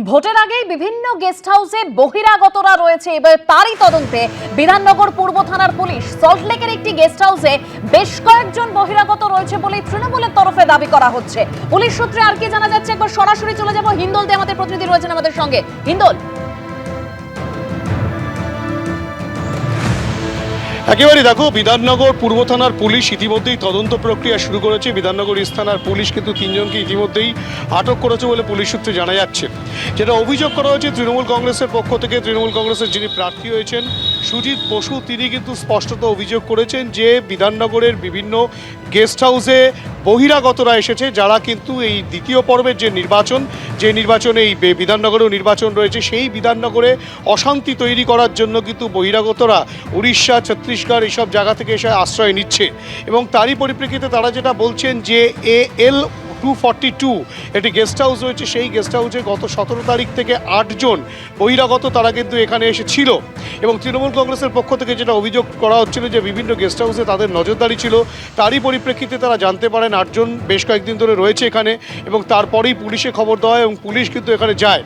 ভোটের আগেই বিভিন্ন গেস্ট হাউসে বহিরাগতরা রয়েছে, এবার তারই তদন্তে বিধাননগর পূর্ব থানার পুলিশ সল্টলেকের একটি গেস্ট হাউসে বেশ কয়েকজন বহিরাগত রয়েছে বলে তৃণমূলের তরফে দাবি করা হচ্ছে। পুলিশ সূত্রে আর কি জানা যাচ্ছে একবার সরাসরি চলে যাব হিন্দল দে, আমাদের প্রতিনিধি রয়েছেন আমাদের সঙ্গে। হিন্দল, একেবারে দেখো, বিধাননগর পূর্ব থানার পুলিশ ইতিমধ্যেই তদন্ত প্রক্রিয়া শুরু করেছে। বিধাননগর ইস্ট থানার পুলিশ কিন্তু তিনজনকে ইতিমধ্যেই আটক করেছে বলে পুলিশ সূত্রে জানা যাচ্ছে। যেটা অভিযোগ করা হয়েছে তৃণমূল কংগ্রেসের পক্ষ থেকে, তৃণমূল কংগ্রেসের যিনি প্রার্থী হয়েছেন সুজিত বসু, তিনি কিন্তু স্পষ্টত অভিযোগ করেছেন যে বিধাননগরের বিভিন্ন গেস্ট হাউসে বহিরাগতরা এসেছে, যারা কিন্তু এই দ্বিতীয় পর্বের যে নির্বাচনে এই বিধাননগরেও নির্বাচন রয়েছে, সেই বিধাননগরে অশান্তি তৈরি করার জন্য কিন্তু বহিরাগতরা উড়িষ্যা, ছত্তিশগড় এইসব জায়গা থেকে এসে আশ্রয় নিচ্ছে। এবং তারই পরিপ্রেক্ষিতে তারা যেটা বলছেন যে AL 242 একটি গেস্ট হাউস রয়েছে, সেই গেস্ট হাউসে গত 17 তারিখ থেকে 8 জন বহিরাগত তারা কিন্তু এখানে এসেছিল। এবং তৃণমূল কংগ্রেসের পক্ষ থেকে যেটা অভিযোগ করা হচ্ছিল যে বিভিন্ন গেস্ট হাউসে তাদের নজরদারি ছিল, তারই পরিপ্রেক্ষিতে তারা জানতে পারেন 8 জন বেশ কয়েকদিন ধরে রয়েছে এখানে, এবং তারপরেই পুলিশে খবর দেওয়া হয় এবং পুলিশ কিন্তু এখানে যায়।